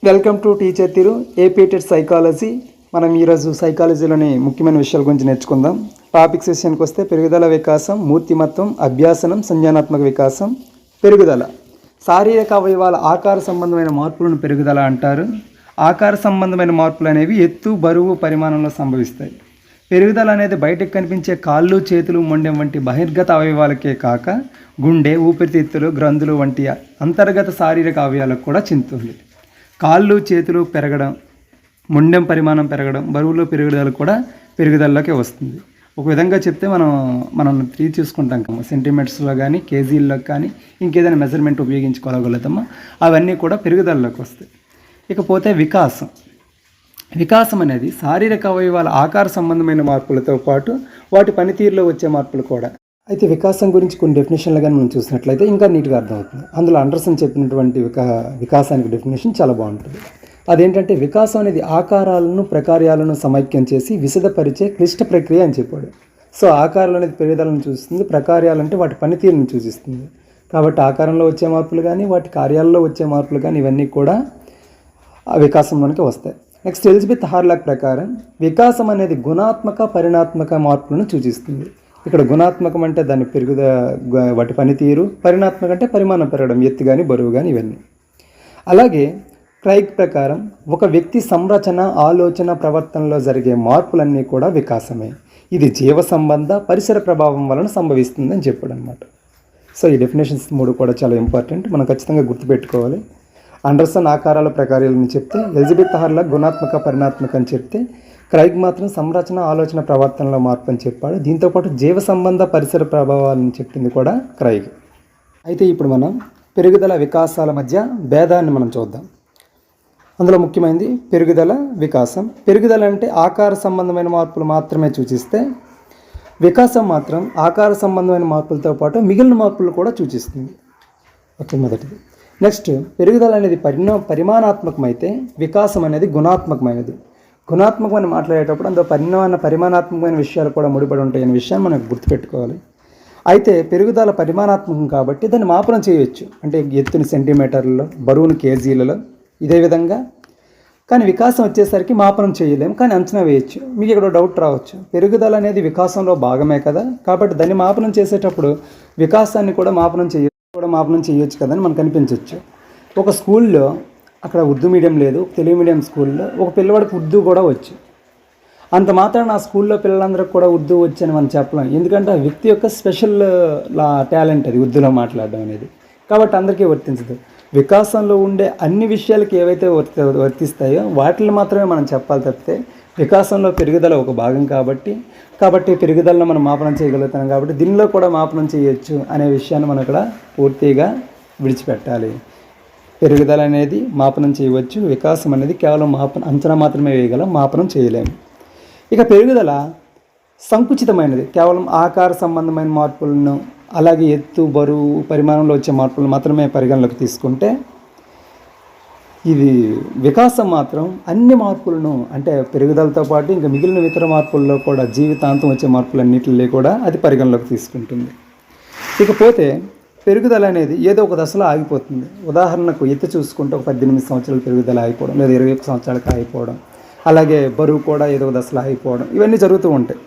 Welcome to teacher Thiru applied psychology. మనం ఈరోజు సైకాలజీలోని ముఖ్యమైన విషయాల గురించి నేర్చుకుందాం. టాపిక్ సెషన్కి వస్తే పెరుగుదల, వికాసం, మూర్తిమత్వం, అభ్యాసనం, సంజ్ఞానాత్మక వికాసం. పెరుగుదల శారీరక అవయవాల ఆకార సంబంధమైన మార్పులను పెరుగుదల అంటారు. ఆకార సంబంధమైన మార్పులు అనేవి ఎత్తు, బరువు, పరిమాణంలో సంభవిస్తాయి. పెరుగుదల అనేది బయటకు కనిపించే కాళ్ళు, చేతులు, మొండెం వంటి బహిర్గత అవయవాలకే కాక గుండె, ఊపిరితిత్తులు, గ్రంథులు వంటి అంతర్గత శారీరక అవయవాలకు కూడా చెందుతుంది. కాళ్ళు, చేతులు పెరగడం, మొండెం పరిమాణం పెరగడం, బరువులో పెరుగుదల కూడా పెరుగుదలలోకి వస్తుంది. ఒక విధంగా చెప్తే మనం చూసుకుంటాం కదా, సెంటీమీటర్స్లో కానీ కేజీల్లో కానీ ఇంకేదైనా మెజర్మెంట్ ఉపయోగించుకోగలుగుతామో అవన్నీ కూడా పెరుగుదలలోకి వస్తాయి. ఇకపోతే వికాసం అనేది శారీరక అవయవాల ఆకార సంబంధమైన మార్పులతో పాటు వాటి పనితీరులో వచ్చే మార్పులు కూడా. అయితే వికాసం గురించి కొన్ని డెఫినేషన్లు కానీ మనం చూసినట్లయితే ఇంకా నీట్గా అర్థమవుతుంది. అందులో అండర్సన్ చెప్పినటువంటి వికాసానికి డెఫినేషన్ చాలా బాగుంటుంది. అదేంటంటే వికాసం అనేది ఆకారాలను, ప్రకార్యాలను సమైక్యం చేసి విశదపరిచే క్లిష్ట ప్రక్రియ అని చెప్పాడు. సో ఆకారాలు అనేది పెరుగుదలను చూస్తుంది, ప్రకార్యాలంటే వాటి పనితీరును సూచిస్తుంది. కాబట్టి ఆకారంలో వచ్చే మార్పులు కానీ వాటి కార్యాలలో వచ్చే మార్పులు కానీ ఇవన్నీ కూడా వికాసంలోనికి వస్తాయి. నెక్స్ట్ ఎలిజబెత్ హార్లాక్ ప్రకారం వికాసం అనేది గుణాత్మక, పరిణాత్మక మార్పులను సూచిస్తుంది. ఇక్కడ గుణాత్మకం అంటే దాని వాటి పనితీరు, పరిణాత్మక అంటే పరిమాణం పెరగడం, ఎత్తు కానీ బరువు కానీ ఇవన్నీ. అలాగే క్రైగ్ ప్రకారం ఒక వ్యక్తి సంరచన, ఆలోచన, ప్రవర్తనలో జరిగే మార్పులన్నీ కూడా వికాసమే. ఇది జీవ సంబంధ, పరిసర ప్రభావం వలన సంభవిస్తుందని చెప్పాడు అనమాట. సో ఈ డెఫినేషన్స్ 3 కూడా చాలా ఇంపార్టెంట్, మనం ఖచ్చితంగా గుర్తుపెట్టుకోవాలి. అండర్సన్ ఆకారాల ప్రకారాలను చెప్తే, ఎలిజబెత్ హార్లాక్ గుణాత్మక, పరిణాత్మక అని చెప్తే, క్రైగ్ మాత్రం సంరచన, ఆలోచన, ప్రవర్తనలో మార్పు అని చెప్పాడు. దీంతోపాటు జీవ సంబంధ, పరిసర ప్రభావాలను చెప్పింది కూడా క్రైగ్. అయితే ఇప్పుడు మనం పెరుగుదల, వికాసాల మధ్య భేదాన్ని మనం చూద్దాం. అందులో ముఖ్యమైనది పెరుగుదల, వికాసం. పెరుగుదల అంటే ఆకార సంబంధమైన మార్పులు మాత్రమే సూచిస్తే, వికాసం మాత్రం ఆకార సంబంధమైన మార్పులతో పాటు మిగిలిన మార్పులు కూడా సూచిస్తుంది. ఓకే, మొదటిది. నెక్స్ట్, పెరుగుదల అనేది పరిమాణాత్మకమైతే వికాసం అనేది గుణాత్మకమైనది. గుణాత్మకమని మాట్లాడేటప్పుడు అందులో పరిమాణాత్మకమైన విషయాలు కూడా ముడిపడి ఉంటాయి అనే విషయాన్ని మనం గుర్తుపెట్టుకోవాలి. అయితే పెరుగుదల పరిమాణాత్మకం కాబట్టి దాన్ని మాపనం చేయవచ్చు, అంటే ఎత్తుని సెంటీమీటర్లలో, బరువును కేజీలలో, ఇదే విధంగా. కానీ వికాసం వచ్చేసరికి మాపనం చేయలేము, కానీ అంచనా వేయచ్చు. మీకు ఇక్కడ డౌట్ రావచ్చు, పెరుగుదల అనేది వికాసంలో భాగమే కదా, కాబట్టి దాన్ని మాపనం చేసేటప్పుడు వికాసాన్ని కూడా మాపనం చేయొచ్చు కదా అని మనకు అనిపించవచ్చు. ఒక స్కూల్లో అక్కడ ఉర్దూ మీడియం లేదు, తెలుగు మీడియం స్కూల్లో ఒక పిల్లవాడికి ఉర్దూ కూడా వచ్చు. అంత మాత్రాన ఆ స్కూల్లో పిల్లలందరికీ కూడా ఉర్దూ వచ్చని మనం చెప్పలేం. ఎందుకంటే ఆ వ్యక్తి యొక్క స్పెషల్ టాలెంట్ అది ఉర్దూలో మాట్లాడడం అనేది. కాబట్టి అందరికీ వర్తించదు. వికాసంలో ఉండే అన్ని విషయాలకి ఏవైతే వర్తిస్తాయో వాటిని మాత్రమే మనం చెప్పాలి తప్పితే, వికాసంలో పెరుగుదల ఒక భాగం కాబట్టి పెరుగుదలను మనం మాపనం చేయగలుగుతాం, కాబట్టి దీనిలో కూడా మాపనం చేయొచ్చు అనే విషయాన్ని మనం ఇక్కడ పూర్తిగా విడిచిపెట్టాలి. పెరుగుదల అనేది మాపనం చేయవచ్చు, వికాసం అనేది కేవలం అంచనా మాత్రమే వేయగలం, మాపనం చేయలేము. ఇక పెరుగుదల సంకుచితమైనది, కేవలం ఆకార సంబంధమైన మార్పులను, అలాగే ఎత్తు, బరువు, పరిమాణంలో వచ్చే మార్పులను మాత్రమే పరిగణలోకి తీసుకుంటే, ఇది వికాసం మాత్రం అన్ని మార్పులను, అంటే పెరుగుదలతో పాటు ఇంకా మిగిలిన ఇతర మార్పుల్లో కూడా జీవితాంతం వచ్చే మార్పులన్నింటిలో కూడా అది పరిగణలోకి తీసుకుంటుంది. ఇకపోతే పెరుగుదల అనేది ఏదో ఒక దశలో ఆగిపోతుంది. ఉదాహరణకు ఎత్తు చూసుకుంటే ఒక 18 సంవత్సరాల పెరుగుదల ఆగిపోవడం, లేదా 21 సంవత్సరాలకు ఆగిపోవడం, అలాగే బరువు కూడా ఏదో ఒక దశలో ఆగిపోవడం, ఇవన్నీ జరుగుతూ ఉంటాయి.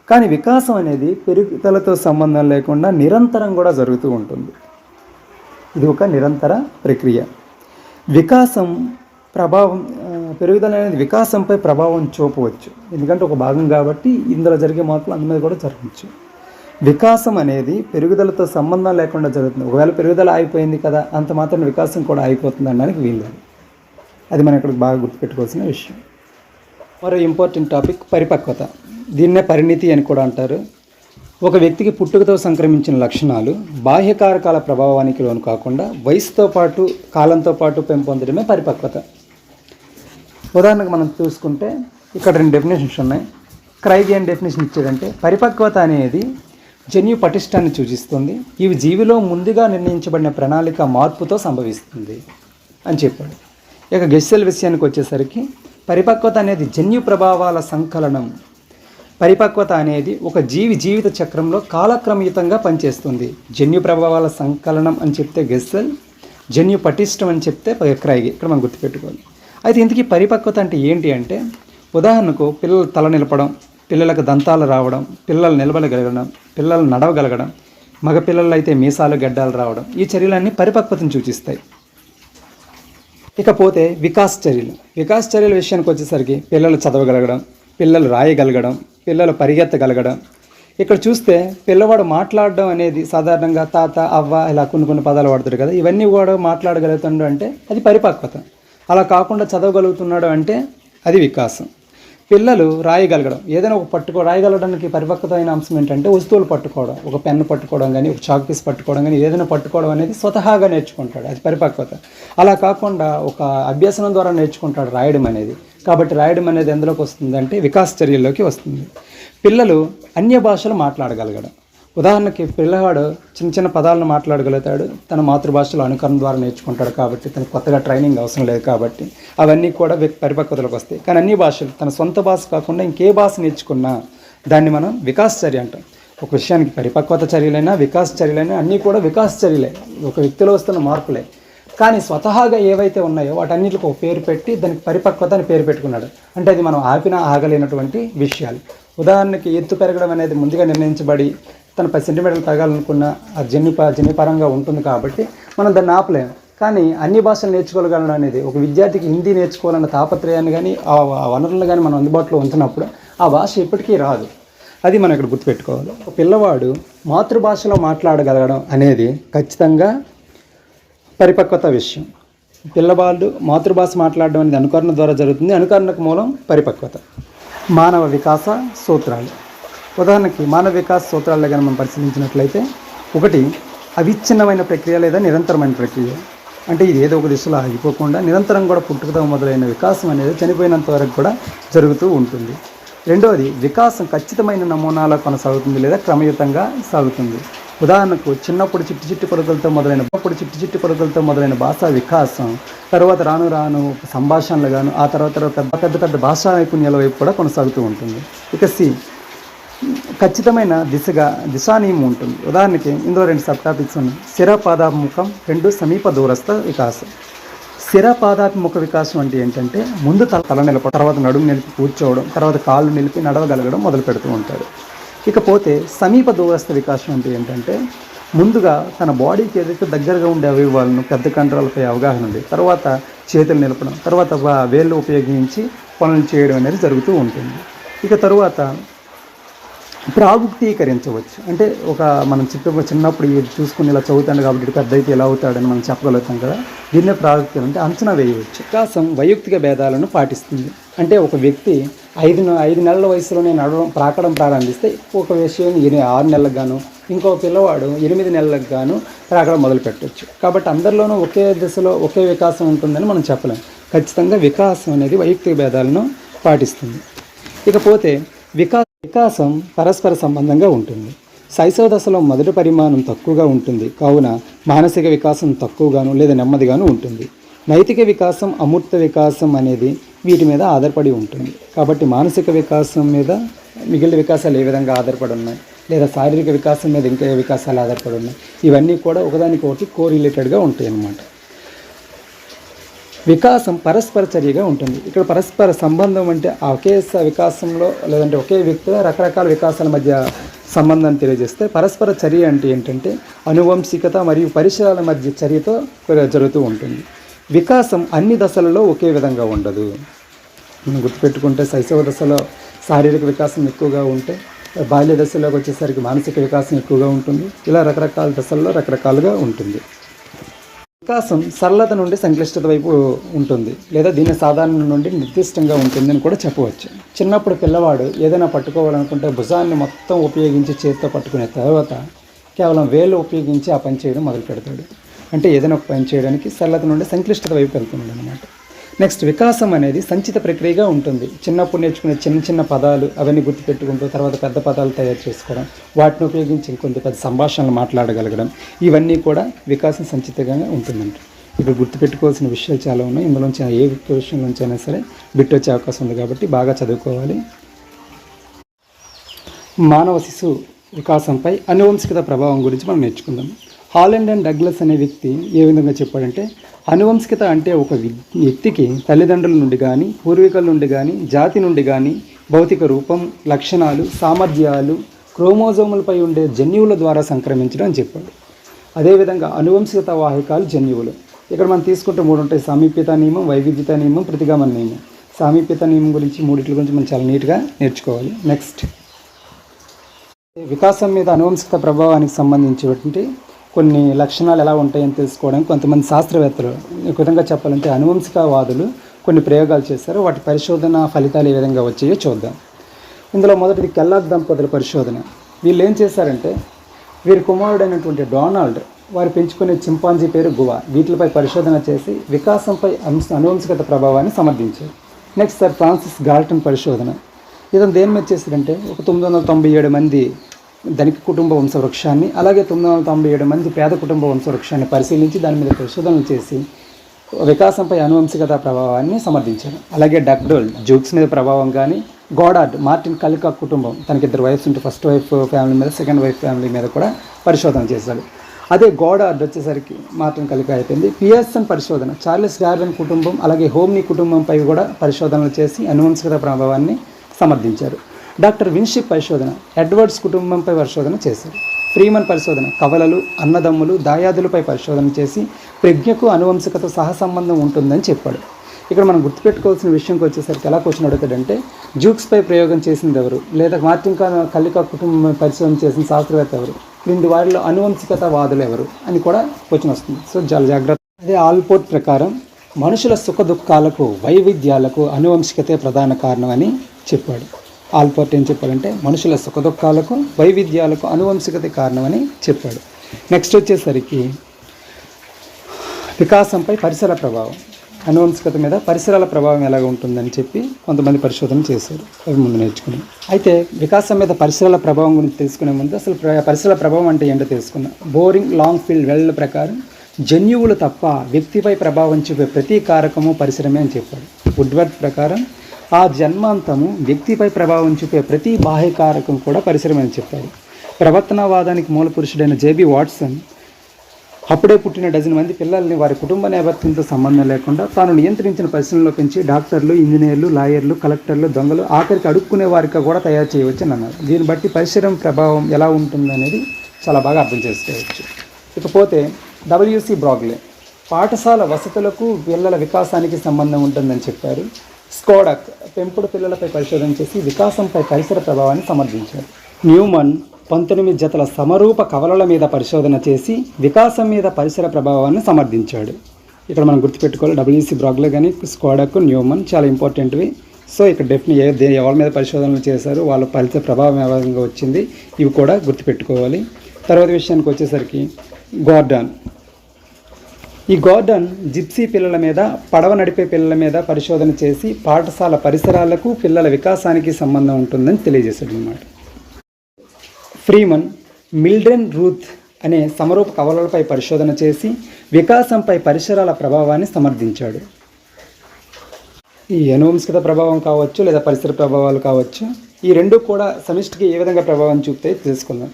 కానీ వికాసం అనేది పెరుగుదలతో సంబంధం లేకుండా నిరంతరం కూడా జరుగుతూ ఉంటుంది. ఇది ఒక నిరంతర ప్రక్రియ. పెరుగుదల అనేది వికాసంపై ప్రభావం చూపవచ్చు, ఎందుకంటే ఒక భాగం కాబట్టి ఇందులో జరిగే మార్పులు అందు మీద కూడా జరగవచ్చు. వికాసం అనేది పెరుగుదలతో సంబంధం లేకుండా జరుగుతుంది. ఒకవేళ పెరుగుదల ఆగిపోయింది కదా అంత మాత్రం వికాసం కూడా అయిపోతుంది అనడానికి వీల్లేదు. అది మనం ఇక్కడ బాగా గుర్తుపెట్టుకోవాల్సిన విషయం. మరో ఇంపార్టెంట్ టాపిక్ పరిపక్వత. దీన్నే పరిణితి అని కూడా అంటారు. ఒక వ్యక్తికి పుట్టుకతో సంక్రమించిన లక్షణాలు బాహ్యకారకాల ప్రభావానికి లోను కాకుండా వయసుతో పాటు, కాలంతో పాటు పెంపొందడమే పరిపక్వత. ఉదాహరణకు మనం చూసుకుంటే ఇక్కడ 2 డెఫినేషన్స్ ఉన్నాయి. క్రైగ్ ఏం డెఫినేషన్ ఇచ్చాడంటే, పరిపక్వత అనేది జన్యు పటిష్టాన్ని సూచిస్తుంది, ఇవి జీవిలో ముందుగా నిర్ణయించబడిన ప్రణాళిక మార్పుతో సంభవిస్తుంది అని చెప్పాడు. ఇక గెస్సెల్ విషయానికి వచ్చేసరికి, పరిపక్వత అనేది జన్యు ప్రభావాల సంకలనం. పరిపక్వత అనేది ఒక జీవిత చక్రంలో కాలక్రమయుతంగా పనిచేస్తుంది. జన్యు ప్రభావాల సంకలనం అని చెప్తే గెస్సెల్, జన్యు పటిష్టం అని చెప్తే ఎక్రాయిగి, ఇక్కడ మనం గుర్తుపెట్టుకోవాలి. అయితే ఇంతకీ పరిపక్వత అంటే ఏంటి అంటే, ఉదాహరణకు పిల్లలు తల నిలపడం, పిల్లలకు దంతాలు రావడం, పిల్లలు నిలబడగలగడం, పిల్లలు నడవగలగడం, మగ పిల్లలు అయితే మీసాలు గడ్డాలు రావడం, ఈ చర్యలన్నీ పరిపక్వతను సూచిస్తాయి. ఇకపోతే వికాస్ చర్యల విషయానికి వచ్చేసరికి పిల్లలు చదవగలగడం, పిల్లలు రాయగలగడం, పిల్లలు పరిగెత్తగలగడం. ఇక్కడ చూస్తే పిల్లవాడు మాట్లాడడం అనేది సాధారణంగా తాత, అవ్వ ఇలా కొన్ని పదాలు వాడతాడు కదా, ఇవన్నీ కూడా మాట్లాడగలుగుతున్నాడు అంటే అది పరిపక్వత. అలా కాకుండా చదవగలుగుతున్నాడు అంటే అది వికాసం. పిల్లలు రాయగలగడం, ఏదైనా ఒక రాయగలగడానికి పరిపక్వత అయిన అంశం ఏంటంటే వస్తువులు పట్టుకోవడం, ఒక పెన్ను పట్టుకోవడం కానీ, ఒక చాక్ పీస్ పట్టుకోవడం కానీ, ఏదైనా పట్టుకోవడం అనేది స్వతహాగా నేర్చుకుంటాడు, అది పరిపక్వత. అలా కాకుండా ఒక అభ్యసనం ద్వారా నేర్చుకుంటాడు రాయడం అనేది. కాబట్టి రాయడం అనేది ఎందులోకి వస్తుంది అంటే వికాస చర్యల్లోకి వస్తుంది. పిల్లలు అన్య భాషలు మాట్లాడగలగడం, ఉదాహరణకి పిల్లవాడు చిన్న పదాలను మాట్లాడగలుగుతాడు, తన మాతృభాషలో అనుకరణ ద్వారా నేర్చుకుంటాడు కాబట్టి, తనకు కొత్తగా ట్రైనింగ్ అవసరం లేదు కాబట్టి అవన్నీ కూడా పరిపక్వతలకు వస్తాయి. కానీ అన్ని భాషలు తన సొంత భాష కాకుండా ఇంకే భాష నేర్చుకున్నా దాన్ని మనం వికాస చర్య అంటాం. ఒక విషయానికి పరిపక్వత చర్యలైనా వికాస చర్యలైనా అన్నీ కూడా వికాస చర్యలే, ఒక వ్యక్తిలో వస్తున్న మార్పులే. కానీ స్వతహాగా ఏవైతే ఉన్నాయో వాటన్నిటికి ఒక పేరు పెట్టి దానికి పరిపక్వత అని పేరు పెట్టుకున్నాడు. అంటే అది మనం ఆగలేనటువంటి విషయాలు. ఉదాహరణకి ఎత్తు పెరగడం అనేది ముందుగా నిర్ణయించబడి తన 10 సెంటీమీటర్లు పెరగాలనుకున్న ఆ జన్యుపరంగా ఉంటుంది కాబట్టి మనం దాన్ని ఆపలేము. కానీ అన్ని భాషలు నేర్చుకోగలగడం అనేది ఒక విద్యార్థికి హిందీ నేర్చుకోవాలన్న తాపత్రయాన్ని కానీ ఆ వనరులను కానీ మనం అందుబాటులో ఉంచినప్పుడు ఆ భాష ఎప్పటికీ రాదు. అది మనం ఇక్కడ గుర్తుపెట్టుకోవాలి. ఒక పిల్లవాడు మాతృభాషలో మాట్లాడగలగడం అనేది ఖచ్చితంగా పరిపక్వత విషయం. పిల్లవాళ్ళు మాతృభాష మాట్లాడడం అనేది అనుకరణ ద్వారా జరుగుతుంది. అనుకరణకు మూలం పరిపక్వత. మానవ వికాస సూత్రాలు, ఉదాహరణకి మానవ వికాస సూత్రాల్లో కానీ మనం పరిశీలించినట్లయితే, ఒకటి అవిచ్ఛిన్నమైన ప్రక్రియ లేదా నిరంతరమైన ప్రక్రియ. అంటే ఇది ఏదో ఒక దిశలో ఆగిపోకుండా నిరంతరం కూడా పుట్టుకతో మొదలైన వికాసం అనేది చనిపోయినంత వరకు కూడా జరుగుతూ ఉంటుంది. రెండవది వికాసం ఖచ్చితమైన నమూనాలో కొనసాగుతుంది లేదా క్రమయుతంగా సాగుతుంది. ఉదాహరణకు చిన్నప్పుడు చిట్టి పలుకులతో మొదలైన భాషా వికాసం తర్వాత రాను సంభాషణలు గాను ఆ తర్వాత పెద్ద భాషా నైపుణ్యాల వైపు కూడా కొనసాగుతూ ఉంటుంది. ఇక ఖచ్చితమైన దిశానియమం ఉంటుంది. ఉదాహరణకి ఇందులో 2 సబ్ టాపిక్స్ ఉన్నాయి. శిరపాదాభిముఖం, 2 సమీప దూరస్థ వికాసం. శిరపాదాభిముఖ వికాసం అంటే ఏంటంటే ముందు తల నిలపడం, తర్వాత నడుము నిలిపి కూర్చోవడం, తర్వాత కాళ్ళు నిలిపి నడవగలగడం మొదలు పెడుతూ ఉంటాడు. ఇకపోతే సమీప దూరస్థ వికాసం అంటే ఏంటంటే ముందుగా తన బాడీకి ఏదైతే దగ్గరగా ఉండే అవయవాలను పెద్ద కండరాలపై అవగాహన ఉంది, తర్వాత చేతులు నిలపడం, తర్వాత వేళ్ళు ఉపయోగించి పనులు చేయడం అనేది జరుగుతూ ఉంటుంది. ఇక తరువాత ప్రాగుక్తీకరించవచ్చు. అంటే మనం చిన్నప్పుడు చూసుకుని ఇలా చదువుతాడు కాబట్టి పెద్ద అయితే ఎలా అవుతాడని మనం చెప్పగలుగుతాం కదా, దీన్నే ప్రాగుక్తీకరణ అంటే అంచనా వేయవచ్చు. వికాసం వైయక్తిక భేదాలను పాటిస్తుంది. అంటే ఒక వ్యక్తి 5 నెలల వయసులోనే ప్రాకడం ప్రారంభిస్తే ఒక విషయం 6 నెలలకు గాను, ఇంకో పిల్లవాడు 8 నెలలకు గాను ప్రాకడం మొదలు పెట్టవచ్చు. కాబట్టి అందరిలోనూ ఒకే దిశలో ఒకే వికాసం ఉంటుందని మనం చెప్పలేం. ఖచ్చితంగా వికాసం అనేది వైయక్తిక భేదాలను పాటిస్తుంది. ఇకపోతే వికాసం పరస్పర సంబంధంగా ఉంటుంది. శైశవ దశలో మొదటి పరిమాణం తక్కువగా ఉంటుంది, కావున మానసిక వికాసం తక్కువగాను లేదా నెమ్మదిగాను ఉంటుంది. నైతిక వికాసం, అమూర్త వికాసం అనేది వీటి మీద ఆధారపడి ఉంటుంది. కాబట్టి మానసిక వికాసం మీద మిగిలిన వికాసాలు ఏ విధంగా ఆధారపడి ఉన్నాయి, లేదా శారీరక వికాసం మీద ఇంకా ఏ వికాసాలు ఆధారపడి ఉన్నాయి, ఇవన్నీ కూడా ఒకదానికొకటి కోరిలేటెడ్గా ఉంటాయి అన్నమాట. వికాసం పరస్పర చర్యగా ఉంటుంది. ఇక్కడ పరస్పర సంబంధం అంటే ఒకే వికాసంలో లేదంటే ఒకే వ్యక్తిలో రకరకాల వికాసాల మధ్య సంబంధాన్ని తెలియజేస్తే, పరస్పర చర్య అంటే ఏంటంటే అనువంశికత మరియు పరిసరాల మధ్య చర్యతో జరుగుతూ ఉంటుంది. వికాసం అన్ని దశలలో ఒకే విధంగా ఉండదు. మనం గుర్తుపెట్టుకుంటే శైశవ దశలో శారీరక వికాసం ఎక్కువగా ఉంటే, బాల్య దశలోకి వచ్చేసరికి మానసిక వికాసం ఎక్కువగా ఉంటుంది. ఇలా రకరకాల దశల్లో రకరకాలుగా ఉంటుంది. వికాసం సరళత నుండి సంక్లిష్టత వైపు ఉంటుంది, లేదా దీని సాధారణ నుండి నిర్దిష్టంగా ఉంటుందని కూడా చెప్పవచ్చు. చిన్నప్పుడు పిల్లవాడు ఏదైనా పట్టుకోవాలనుకుంటే భుజాన్ని మొత్తం ఉపయోగించి చేతితో పట్టుకునే తర్వాత కేవలం వేళ్ళు ఉపయోగించి ఆ పని చేయడం మొదలు పెడతాడు. అంటే ఏదైనా ఒక పని చేయడానికి సరళత నుండి సంక్లిష్టత వైపు వెళ్తుంది అన్నమాట. నెక్స్ట్, వికాసం అనేది సంచిత ప్రక్రియగా ఉంటుంది. చిన్నప్పుడు నేర్చుకునే చిన్న పదాలు అవన్నీ గుర్తుపెట్టుకుంటూ తర్వాత పెద్ద పదాలు తయారు చేసుకోవడం, వాటిని ఉపయోగించి ఇంకొంత పెద్ద సంభాషణలు మాట్లాడగలగడం, ఇవన్నీ కూడా వికాసం సంచితంగా ఉంటుందంట. ఇప్పుడు గుర్తుపెట్టుకోవాల్సిన విషయాలు చాలా ఉన్నాయి. ఇందులోంచి ఏ విషయం నుంచి అయినా సరే బిట్ వచ్చే అవకాశం ఉంది కాబట్టి బాగా చదువుకోవాలి. మానవ శిశు వికాసంపై అనువంశికత ప్రభావం గురించి మనం నేర్చుకుందాం. హాలండ్ అండ్ డగ్లస్ అనే వ్యక్తి ఏ విధంగా చెప్పాడంటే, అనువంశికత అంటే ఒక వ్యక్తికి తల్లిదండ్రుల నుండి కానీ, పూర్వీకుల నుండి కానీ, జాతి నుండి కానీ భౌతిక రూపం, లక్షణాలు, సామర్థ్యాలు క్రోమోజోములపై ఉండే జన్యువుల ద్వారా సంక్రమించడం అని చెప్పాడు. అదేవిధంగా అనువంశికత వాహకాలు జన్యువులు. ఇక్కడ మనం తీసుకుంటే 3 ఉంటాయి: సామీప్యత నియమం, వైవిధ్యత నియమం, ప్రతిగమన నియమం. సామీప్యత నియమం గురించి, మూడిట్ల గురించి మనం చాలా నీట్గా నేర్చుకోవాలి. నెక్స్ట్, వికాసం మీద అనువంశికత ప్రభావానికి సంబంధించినటువంటి కొన్ని లక్షణాలు ఎలా ఉంటాయని తెలుసుకోవడానికి కొంతమంది శాస్త్రవేత్తలు, ఈ విధంగా చెప్పాలంటే అనువంశికవాదులు కొన్ని ప్రయోగాలు చేశారు. వాటి పరిశోధన ఫలితాలు ఏ విధంగా వచ్చాయో చూద్దాం. ఇందులో మొదటిది కెల్లాగ్ దంపతుల పరిశోధన. వీళ్ళు ఏం చేశారంటే, వీరి కుమారుడైనటువంటి డొనాల్డ్, వారు పెంచుకునే చింపాంజీ పేరు గువా, వీటిపై పరిశోధన చేసి వికాసంపై అనువంశికత ప్రభావాన్ని సమర్థించారు. నెక్స్ట్, సర్ ఫ్రాన్సిస్ గాల్టన్ పరిశోధన. ఇతను దేని మీద చేశారంటే, ఒక 997 మంది ధనిక కుటుంబ వంశవృక్షాన్ని, అలాగే 997 మంది పేద కుటుంబ వంశవృక్షాన్ని పరిశీలించి దాని మీద పరిశోధనలు చేసి వికాసంపై అనువంశికత ప్రభావాన్ని సమర్థించారు. అలాగే డగ్డోల్ జూక్స్ మీద ప్రభావం కానీ, గోడార్డ్ మార్టిన్ కలికాక్ కుటుంబం, తనకి 2 వైఫ్స్ ఉంటే ఫస్ట్ వైఫ్ ఫ్యామిలీ మీద, సెకండ్ వైఫ్ ఫ్యామిలీ మీద కూడా పరిశోధన చేశాడు. అదే గోడార్డ్ వచ్చేసరికి మార్టిన్ కలికాక్ అయిపోయింది. పియర్సన్ పరిశోధన, చార్లెస్ డార్విన్ కుటుంబం అలాగే హోమ్నీ కుటుంబంపై కూడా పరిశోధనలు చేసి అనువంశికత ప్రభావాన్ని సమర్థించారు. డాక్టర్ విన్షిప్ పరిశోధన, ఎడ్వర్డ్స్ కుటుంబంపై పరిశోధన చేశారు. ఫ్రీమన్ పరిశోధన, కవలలు, అన్నదమ్ములు, దాయాదులపై పరిశోధన చేసి ప్రజ్ఞకు అనువంశికత సహసంబంధం ఉంటుందని చెప్పాడు. ఇక్కడ మనం గుర్తుపెట్టుకోవాల్సిన విషయంకి వచ్చేసరికి ఎలా క్వశ్చన్ అడుగుతాడంటే, జూక్స్పై ప్రయోగం చేసింది ఎవరు, లేదా మార్టిన్ కలికాక్ కుటుంబం పరిశోధన చేసిన శాస్త్రవేత్త ఎవరు, క్రింది వారిలో అనువంశికత వాదులు ఎవరు అని కూడా క్వశ్చన్ వస్తుంది. సో చాలా జాగ్రత్త. అదే ఆల్పోర్ట్ ప్రకారం మనుషుల సుఖ దుఃఖాలకు, వైవిధ్యాలకు అనువంశికతే ప్రధాన కారణం అని చెప్పాడు. ఆల్పోర్ట్ ఏం చెప్పాడంటే, మనుషుల సుఖ దుఃఖాలకు, వైవిధ్యాలకు అనువంశికత కారణమని చెప్పాడు. నెక్స్ట్ వచ్చేసరికి వికాసంపై పరిసర ప్రభావం, అనువంశికత మీద పరిసరాల ప్రభావం ఎలాగ ఉంటుందని చెప్పి కొంతమంది పరిశోధన చేశారు. అవి ముందు నేర్చుకున్నాం. అయితే వికాసం మీద పరిసరాల ప్రభావం గురించి తెలుసుకునే ముందు అసలు పరిసరాల ప్రభావం అంటే ఏంటో తెలుసుకున్నాం. బోరింగ్ లాంగ్ ఫీల్డ్ వెల్ ప్రకారం జన్యువులు తప్ప వ్యక్తిపై ప్రభావం చూపే ప్రతి కారకము పరిసరమే అని చెప్పాడు. వుడ్వర్డ్ ప్రకారం ఆ జన్మాంతము వ్యక్తిపై ప్రభావం చూపే ప్రతి బాహ్యకారకం కూడా పరిసరమని చెప్పాడు. ప్రవర్తనవాదానికి మూల పురుషుడైన జేబీ వాట్సన్ అప్పుడే పుట్టిన 12 మంది పిల్లల్ని వారి కుటుంబ నేపథ్యంతో సంబంధం లేకుండా తాను నియంత్రించిన పరిశ్రమలో పెంచి డాక్టర్లు, ఇంజనీర్లు, లాయర్లు, కలెక్టర్లు, దొంగలు, ఆఖరికి అడుక్కునే వారికి కూడా తయారు చేయవచ్చని అన్నారు. దీన్ని బట్టి పరిసరం ప్రభావం ఎలా ఉంటుందనేది చాలా బాగా అర్థం చేసుకోవచ్చు. ఇకపోతే డబ్ల్యూసి బ్రాగ్లే పాఠశాల వసతులకు పిల్లల వికాసానికి సంబంధం ఉంటుందని చెప్పారు. స్కోడక్ పెంపుడు పిల్లలపై పరిశోధన చేసి వికాసంపై పరిసర ప్రభావాన్ని సమర్థించారు. న్యూమన్ 19 జతల సమరూప కవలల మీద పరిశోధన చేసి వికాసం మీద పరిసర ప్రభావాన్ని సమర్థించాడు. ఇక్కడ మనం గుర్తుపెట్టుకోవాలి, డబ్ల్యూసి బ్రాగ్లే కానీ, స్కోడక్, న్యూమన్ చాలా ఇంపార్టెంట్వి. సో ఇక్కడ ఎవరి మీద పరిశోధనలు చేశారు, వాళ్ళ పరిసర ప్రభావం ఏ విధంగా వచ్చింది, ఇవి కూడా గుర్తుపెట్టుకోవాలి. తర్వాత విషయానికి వచ్చేసరికి గార్డన్. ఈ గార్డన్ జిప్సీ పిల్లల మీద, పడవ నడిపే పిల్లల మీద పరిశోధన చేసి పాఠశాల పరిసరాలకు, పిల్లల వికాసానికి సంబంధం ఉంటుందని తెలియజేశాడు అన్నమాట. ఫ్రీమన్ మిల్డ్రెన్ రూత్ అనే సమరూప కవలలపై పరిశోధన చేసి వికాసంపై పరిసరాల ప్రభావాన్ని సమర్థించాడు. ఈ అనువంశికత ప్రభావం కావచ్చు లేదా పరిసర ప్రభావాలు కావచ్చు, ఈ రెండు కూడా సమిష్టికి ఏ విధంగా ప్రభావం చూపుతాయి తెలుసుకుందాం.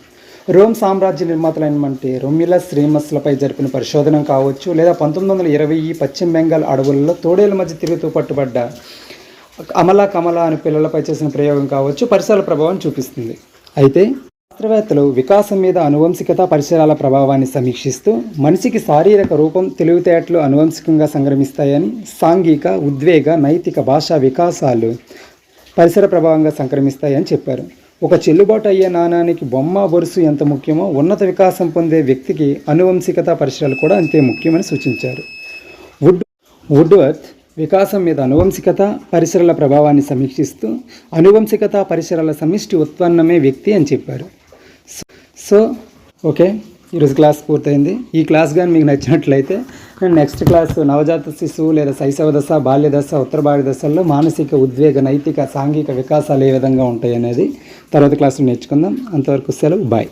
రోమ్ సామ్రాజ్య నిర్మాతలైనటువంటి రొమ్యులస్ రేమస్లపై జరిపిన పరిశోధన కావచ్చు, లేదా 1920 పశ్చిమ బెంగాల్ అడవులలో తోడేళ్ల మధ్య తిరుగుతూ పట్టుబడ్డ కమలా అనే పిల్లలపై చేసిన ప్రయోగం కావచ్చు, పరిసరాల ప్రభావం చూపిస్తుంది. అయితే శాస్త్రవేత్తలు వికాసం మీద అనువంశికత, పరిసరాల ప్రభావాన్ని సమీక్షిస్తూ మనిషికి శారీరక రూపం, తెలివితేటలు అనువంశికంగా సంక్రమిస్తాయని, సాంఘిక, ఉద్వేగ, నైతిక, భాషా వికాసాలు పరిసర ప్రభావంగా సంక్రమిస్తాయని చెప్పారు. ఒక చెల్లుబాటు అయ్యే నాణానికి బొమ్మ, బొరుసు ఎంత ముఖ్యమో ఉన్నత వికాసం పొందే వ్యక్తికి అనువంశికత, పరిసరాలు కూడా అంతే ముఖ్యమని సూచించారు. వుడ్వర్త్ వికాసం మీద అనువంశికత, పరిసరాల ప్రభావాన్ని సమీక్షిస్తూ అనువంశికత, పరిసరాల సమిష్టి ఉత్పన్నమే వ్యక్తి అని చెప్పారు. సో ఓకే, ఈరోజు క్లాస్ పూర్తయింది. ఈ క్లాస్ కానీ మీకు నచ్చినట్లయితే నేను నెక్స్ట్ క్లాస్ నవజాత శిశువు లేదా శైశవ దశ, బాల్య దశ, ఉత్తర బాల్య దశల్లో మానసిక, ఉద్వేగ, నైతిక, సాంఘిక వికాసాలు ఏ విధంగా ఉంటాయి అనేది తర్వాత క్లాసులో నేర్చుకుందాం. అంతవరకు సెలవు, బాయ్.